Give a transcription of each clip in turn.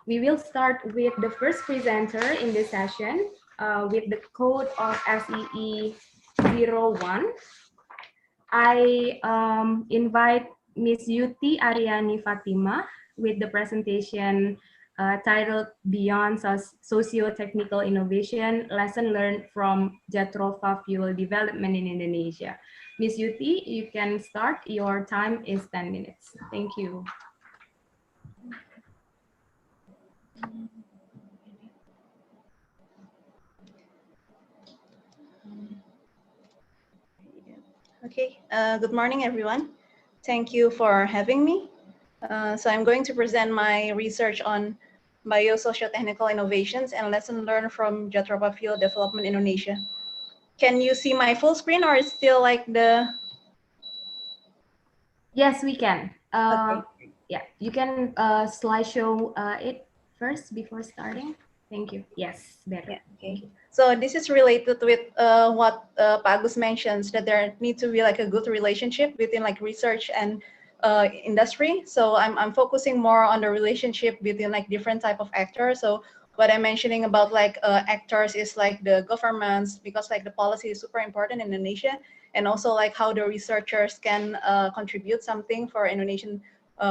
We will start with the first presenter in this session with the code of SEE-01. I invite Ms. Yuti Ariani Fatimah with the presentation titled Beyond Socio-Technical Innovation, Lesson Learned from Jatropha Fuel Development in Indonesia. Ms. Yuti, you can start. Your time is 10 minutes. Thank you. Okay, good morning, everyone. Thank you for having me. So I'm going to present my research on bio-socio-technical innovations and lesson learned from Jatropha Fuel Development Indonesia. Can you see my full screen, or is still like the? Yes, we can. Okay. Yeah, you can slideshow it first before starting. Thank you. Yes, better. Yeah, okay. So this is related with what Pak Agus mentions, that there needs to be like a good relationship between like research and industry. So I'm focusing more on the relationship between like different type of actors. So what I'm mentioning about like actors is like the governments, because like the policy is super important in Indonesia, and also like how the researchers can contribute something for Indonesian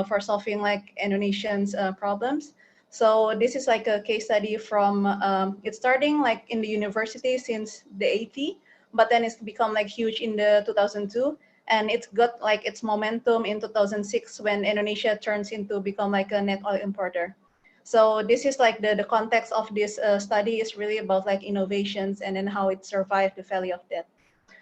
for solving like Indonesians problems. So this is like a case study from it's starting like in the university since the 80s, but then it's become like huge in the 2002, and it's got like its momentum in 2006 when Indonesia turns into become like a net oil importer. So this is like the context of this study is really about like innovations and then how it survived the valley of death.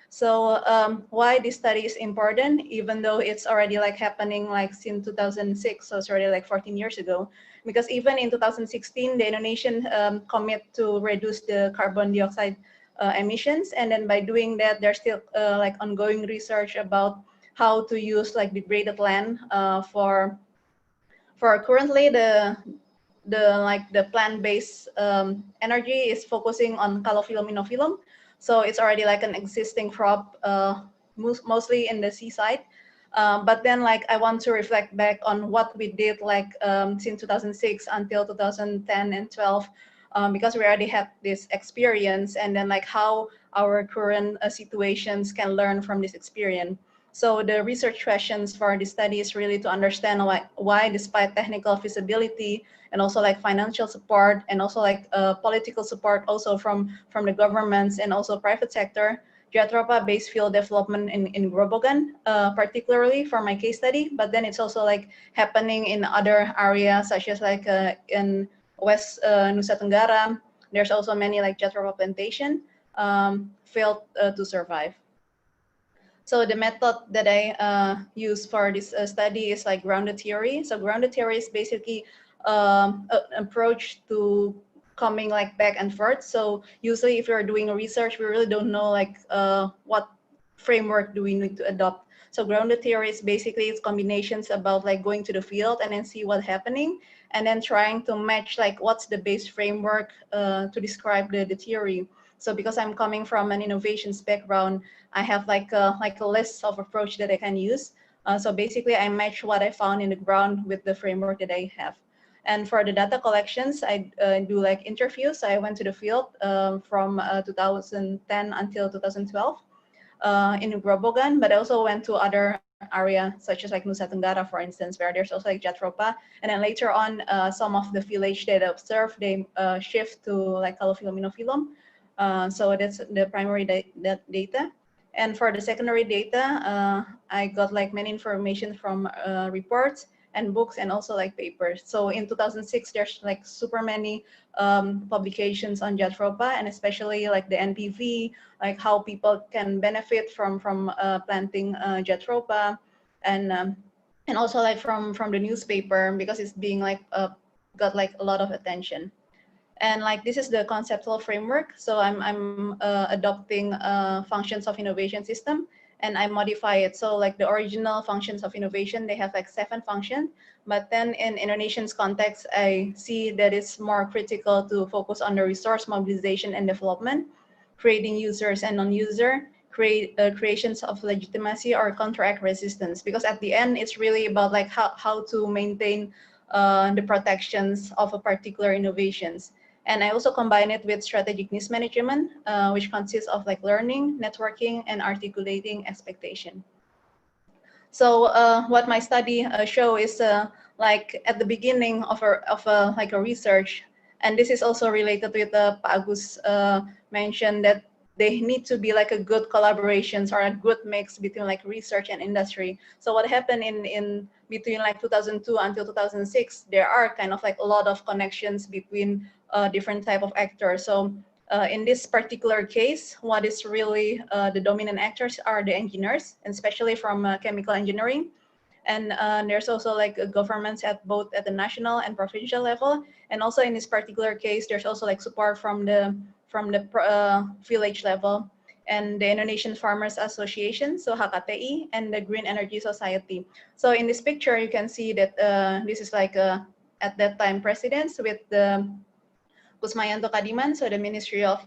So why this study is important, even though it's already like happening like since 2006, so it's already like 14 years ago, because even in 2016, the Indonesian commit to reduce the carbon dioxide emissions. And then by doing that, there's still like ongoing research about how to use like degraded land for currently the plant-based energy is focusing on calophyllum inophyllum. So it's already like an existing crop, mostly in the seaside. But then like I want to reflect back on what we did like since 2006 until 2010 and 12, because we already had this experience, and then like how our current situations can learn from this experience. So the research questions for this study is really to understand why despite technical feasibility and also like financial support and also like political support also from the governments and also private sector, Jatropha based field development in Grobogan, particularly for my case study, but then it's also like happening in other areas such as like in West Nusa Tenggara. There's also many like Jatropha plantation failed to survive. So the method that I use for this study is like grounded theory. So grounded theory is basically an approach to coming like back and forth. So usually if you're doing research, we really don't know like what framework do we need to adopt. So grounded theory is basically it's combinations about like going to the field and then see what's happening, and then trying to match like what's the base framework to describe the theory. So because I'm coming from an innovations background, I have like a list of approach that I can use. So basically I match what I found in the ground with the framework that I have. And for the data collections, I do like interviews. I went to the field from 2010 until 2012 in Grobogan, but I also went to other area such as like Nusa Tenggara, for instance, where there's also like Jatropha. And then later on, some of the village that I observed, they shift to like calophyllum inophyllum. So that's the primary data. And for the secondary data, I got like many information from reports and books and also like papers. So in 2006, there's like super many publications on Jatropha, and especially like the NPV, like how people can benefit from planting Jatropha, and also like from the newspaper, because it's being like got like a lot of attention. And like this is the conceptual framework. So I'm adopting functions of innovation system, and I modify it. So like the original functions of innovation, they have like 7 functions, but then in Indonesian's context, I see that it's more critical to focus on the resource mobilization and development, creating users and non-user, creations of legitimacy or counteract resistance. Because at the end, it's really about like how to maintain the protections of a particular innovations. And I also combine it with strategic needs management, which consists of like learning, networking, and articulating expectation. So what my study show is like at the beginning of a research, and this is also related with Pak Agus mentioned that they need to be like a good collaborations or a good mix between like research and industry. So what happened in between like 2002 until 2006, there are kind of like a lot of connections between different type of actors. So in this particular case, what is really the dominant actors are the engineers, and especially from chemical engineering. And there's also like governments at both at the national and provincial level. And also in this particular case, there's also like support from the village level and the Indonesian Farmers Association, so HKTI, and the Green Energy Society. So in this picture, you can see that this is like at that time presidents with the Kusmayanto Kadiman, so the Ministry of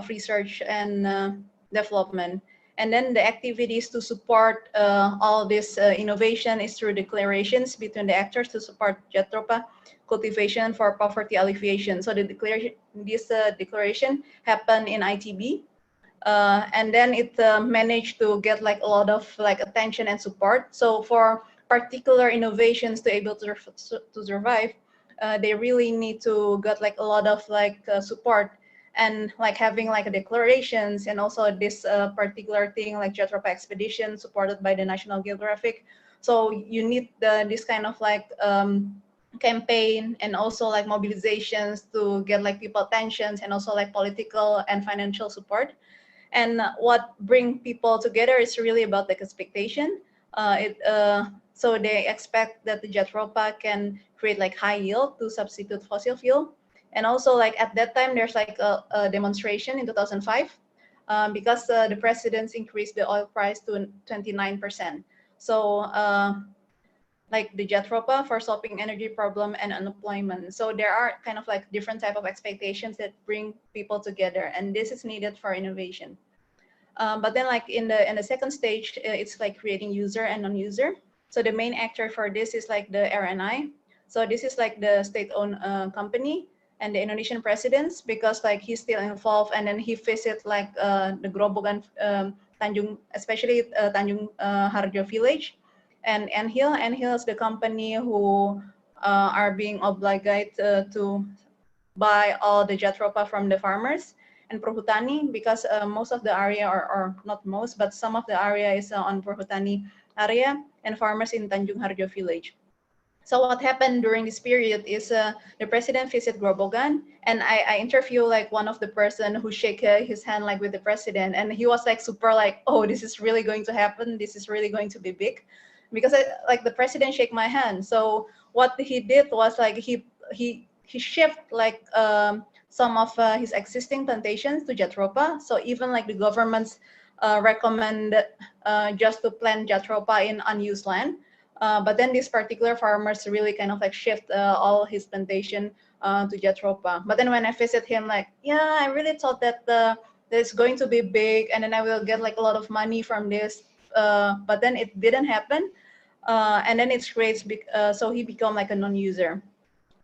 Research and Development. And then the activities to support all this innovation is through declarations between the actors to support Jatropha cultivation for poverty alleviation. So the declaration, this declaration happened in ITB, and then it managed to get like a lot of like attention and support. So for particular innovations to able to survive, they really need to get like a lot of like support, and like having like declarations, and also this particular thing like Jatropha expedition supported by the National Geographic. So you need this kind of like campaign, and also like mobilizations to get like people attentions, and also like political and financial support. And what bring people together is really about the expectation. So they expect that the Jatropha can create like high yield to substitute fossil fuel. And also like at that time, there's like a demonstration in 2005 because the presidents increased the oil price to 29%. So like the Jatropha for solving energy problem and unemployment. So there are kind of like different type of expectations that bring people together, and this is needed for innovation. But then like in the second stage, it's like creating user and non-user. So the main actor for this is like the RNI. So this is like the state-owned company, and the Indonesian presidents, because like he's still involved, and then he visit like the Grobogan Tanjung, especially Tanjung Harjo village, and Anhil is the company who are being obliged to buy all the Jatropha from the farmers, and Perhutani, because most of the area, or not most, but some of the area is on Perhutani area, and farmers in Tanjung Harjo village. So what happened during this period is the president visited Grobogan, and I interview like one of the person who shake his hand like with the president, and he was like super like, oh, this is really going to happen, this is really going to be big, because like the president shake my hand. So what he did was like he shift like some of his existing plantations to Jatropha. So even like the governments recommend just to plant Jatropha in unused land. But then these particular farmers really kind of like shift all his plantation to Jatropha. But then when I visit him, like, yeah, I really thought that it's going to be big, and then I will get like a lot of money from this. But then it didn't happen. And then it's great, so he become like a non-user.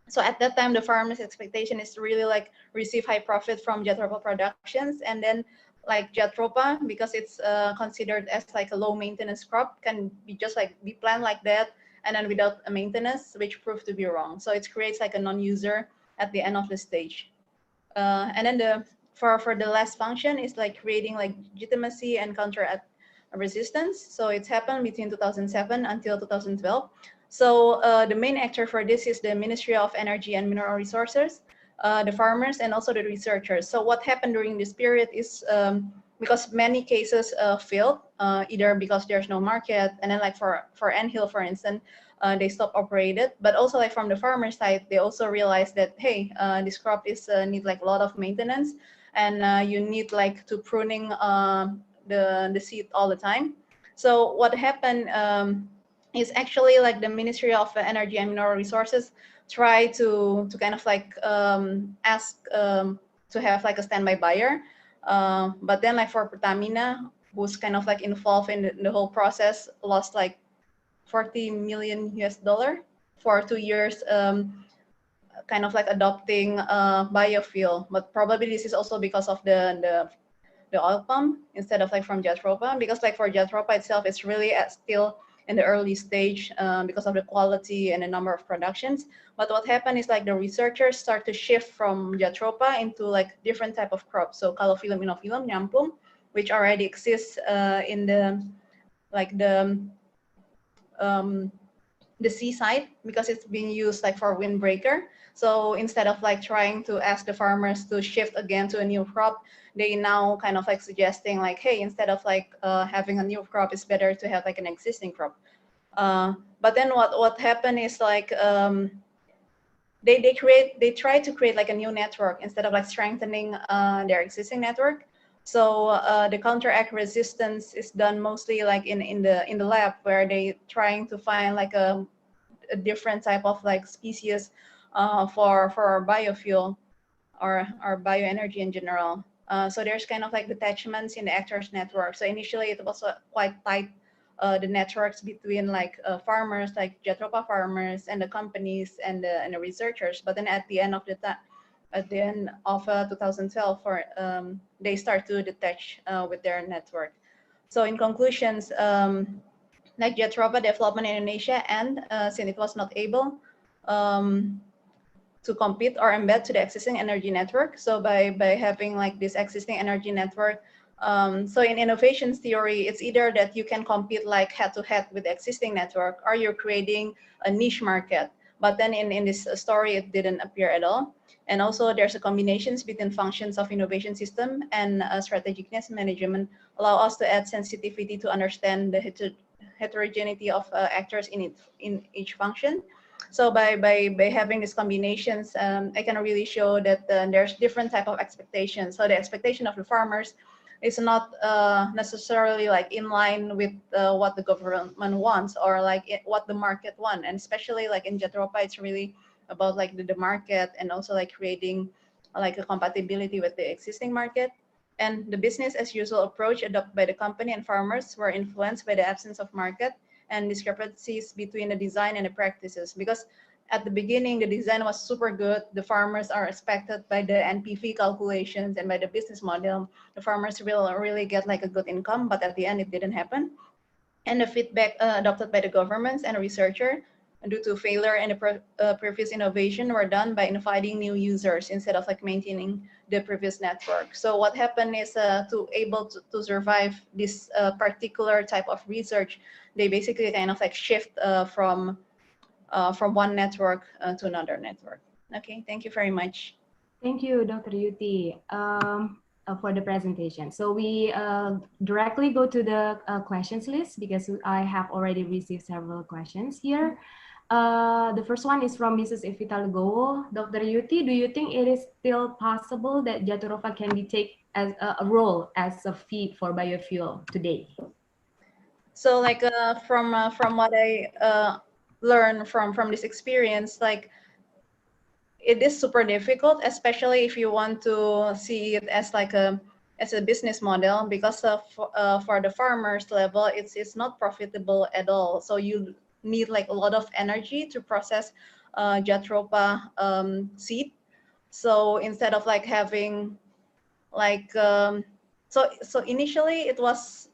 So at that time, the farmer's expectation is to really like receive high profit from Jatropha productions, and then like Jatropha, because it's considered as like a low maintenance crop, can be just like be planted like that, and then without a maintenance, which proved to be wrong. So it creates like a non-user at the end of the stage. And then for the last function is like creating like legitimacy and counteract resistance. So it's happened between 2007 until 2012. So the main actor for this is the Ministry of Energy and Mineral Resources, the farmers, and also the researchers. So what happened during this period is because many cases failed, either because there's no market, and then like for Anthill, for instance, they stopped operated. But also like from the farmer side, they also realized that, hey, this crop is need like a lot of maintenance, and you need like to pruning the seed all the time. So what happened is actually like the Ministry of Energy and Mineral Resources try to kind of like ask to have like a standby buyer. But then like for Pertamina, who's kind of like involved in the whole process, lost like 40 million US dollar. for 2 years kind of like adopting biofuel, but probably this is also because of the oil palm instead of like from Jatropha, because like for Jatropha itself, it's really still in the early stage because of the quality and the number of productions. But what happened is like the researchers start to shift from Jatropha into like different type of crops. So calophyllum, inophyllum, nyampum, which already exists in the like the seaside, because it's being used like for windbreaker. So instead of like trying to ask the farmers to shift again to a new crop, they now kind of like suggesting like, hey, instead of like having a new crop, it's better to have like an existing crop. But then what happened is like they try to create like a new network instead of like strengthening their existing network. So the counteract resistance is done mostly like in the lab, where they trying to find like a different type of like species for biofuel or bioenergy in general. So there's kind of like detachments in the actors network. So initially it was quite tight, the networks between like farmers, like Jatropha farmers, and the companies and the researchers. But then at the end of 2012, they start to detach with their network. So in conclusions, like Jatropha development in Indonesia, and since it was not able to compete or embed to the existing energy network. So by having like this existing energy network, so in innovations theory, it's either that you can compete like head to head with the existing network, or you're creating a niche market. But then in this story, it didn't appear at all. And also there's a combinations between functions of innovation system and strategicness management allow us to add sensitivity to understand the heterogeneity of actors in each function. So by having these combinations, I can really show that there's different type of expectations. So the expectation of the farmers is not necessarily like in line with what the government wants, or like what the market wants. And especially like in Jatropha, it's really about like the market, and also like creating like a compatibility with the existing market. And the business as usual approach adopted by the company and farmers were influenced by the absence of market and discrepancies between the design and the practices. Because at the beginning, the design was super good. The farmers are expected by the NPV calculations and by the business model, the farmers will really get like a good income, but at the end it didn't happen. And the feedback adopted by the governments and researcher due to failure in the previous innovation were done by inviting new users instead of like maintaining the previous network. So what happened is to able to survive this particular type of research, they basically kind of like shift from one network to another network. Okay, thank you very much. Thank you, Dr. Yuti, for the presentation. So we directly go to the questions list, because I have already received several questions here. The first one is from Mrs. Evita Legowo. Dr. Yuti, do you think it is still possible that Jatropha can be taken as a role as a feed for biofuel today? So like from what I learned from this experience, like it is super difficult, especially if you want to see it as like a business model, because for the farmers level, it's not profitable at all. So you need like a lot of energy to process Jatropha seed. So instead of like having like so initially it was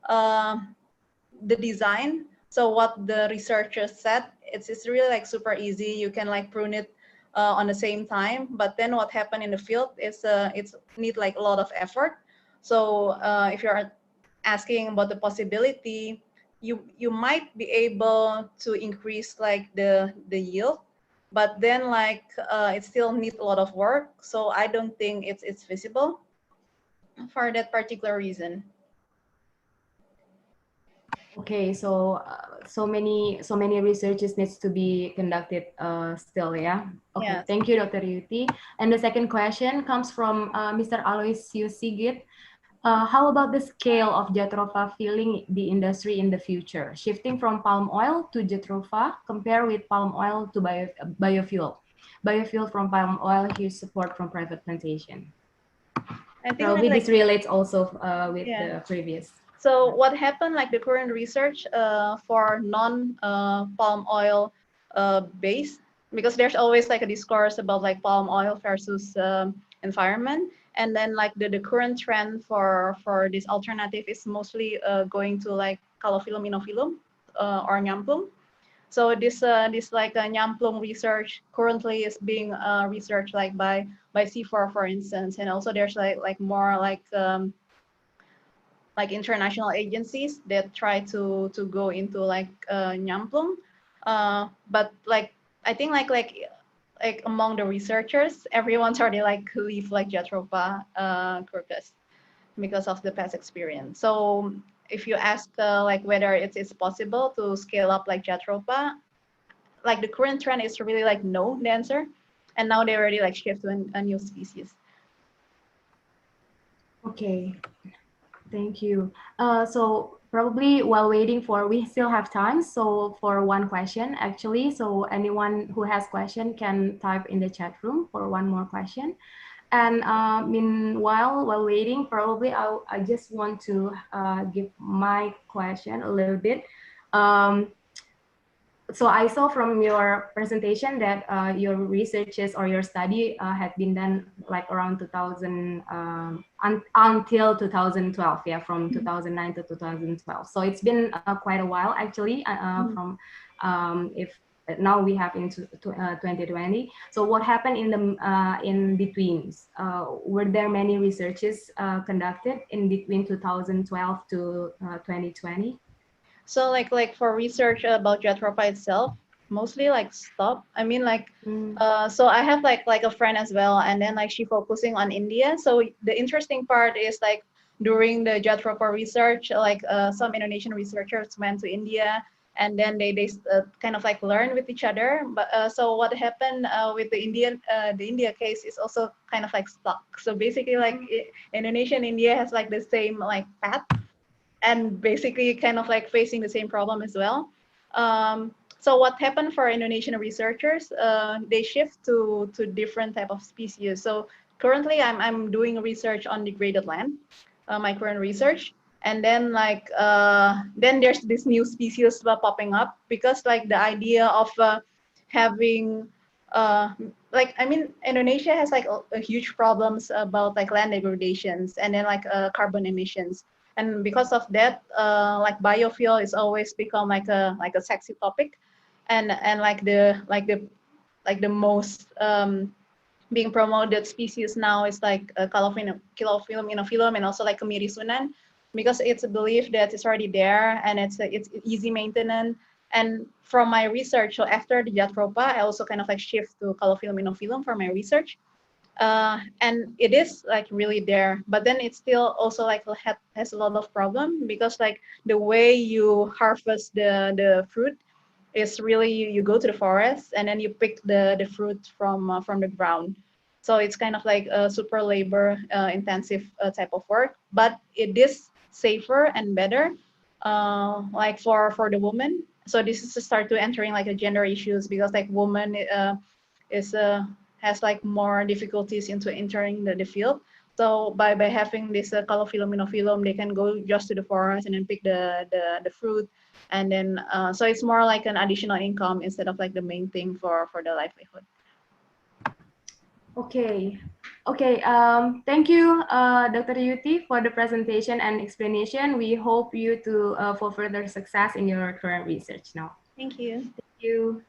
the design. So what the researchers said, it's really like super easy. You can like prune it on the same time. But then what happened in the field is it's need like a lot of effort. So if you're asking about the possibility, you might be able to increase like the yield, but then like it still needs a lot of work. So I don't think it's feasible for that particular reason. Okay, so so many researches needs to be conducted still, yeah. Okay, Yes. Thank you, Dr. Yuti. And the second question comes from Mr. Aloysius Sigit. How about the scale of Jatropha filling the industry in the future, shifting from palm oil to Jatropha, compare with palm oil to biofuel? Biofuel from palm oil, huge support from private plantation. I think Probably like, this relates also with yeah. the previous. So what happened, like the current research for non palm oil base, because there's always like a discourse about like palm oil versus environment. And then like the current trend for this alternative is mostly going to like calophyllum inophyllum or nyamplung. So this like nyamplung research currently is being researched like by C4, for instance, and also there's like more like international agencies that try to go into like nyamplung, but like I think like among the researchers, everyone's already like leave like Jatropha crocus because of the past experience. So if you ask like whether it's possible to scale up like Jatropha, like the current trend is really like no, the answer, and now they already like shift to a new species. Okay, thank you. So probably while waiting for, we still have time. So for one question, actually, so anyone who has question can type in the chat room for one more question. And meanwhile, while waiting, probably I just want to give my question a little bit. So I saw from your presentation that your researches or your study had been done like around 2000 until 2012, yeah, from 2009 to 2012. So it's been quite a while actually from if now we have into 2020. So what happened in the in between? Were there many researches conducted in between 2012 to 2020? So like for research about Jatropha itself, mostly like stop. I mean like so I have like a friend as well, and then like she focusing on India. So the interesting part is like during the Jatropha research, like some Indonesian researchers went to India, and then they kind of like learn with each other. But so what happened with the India case is also kind of like stuck. So basically like Indonesia and India has like the same like path, and basically kind of like facing the same problem as well. So what happened for Indonesian researchers, they shift to different type of species. So currently I'm doing research on degraded land, my current research. And then like, then there's this new species popping up, because like the idea of having, like, I mean, Indonesia has like a huge problems about like land degradations and then like carbon emissions. And because of that, like biofuel is always become like a sexy topic, and like the most being promoted species now is like calophyllum inophyllum, and also like Kemiri-Sunan, because it's a belief that it's already there and it's easy maintenance. And from my research, so after the Jatropha, I also kind of like shift to calophyllum inophyllum for my research. And it is like really there, but then it still also like has a lot of problem, because like the way you harvest the fruit is really you go to the forest and then you pick the fruit from the ground. So it's kind of like a super labor intensive type of work, but it is safer and better, like for the woman. So this is to start to entering like a gender issues, because like woman is has like more difficulties into entering the field. So by having this calophyllum inophyllum, they can go just to the forest and then pick the fruit, and then so it's more like an additional income instead of like the main thing for the livelihood. Okay. Okay, thank you, Dr. Yuti, for the presentation and explanation. We hope you to for further success in your current research now. Thank you. Thank you.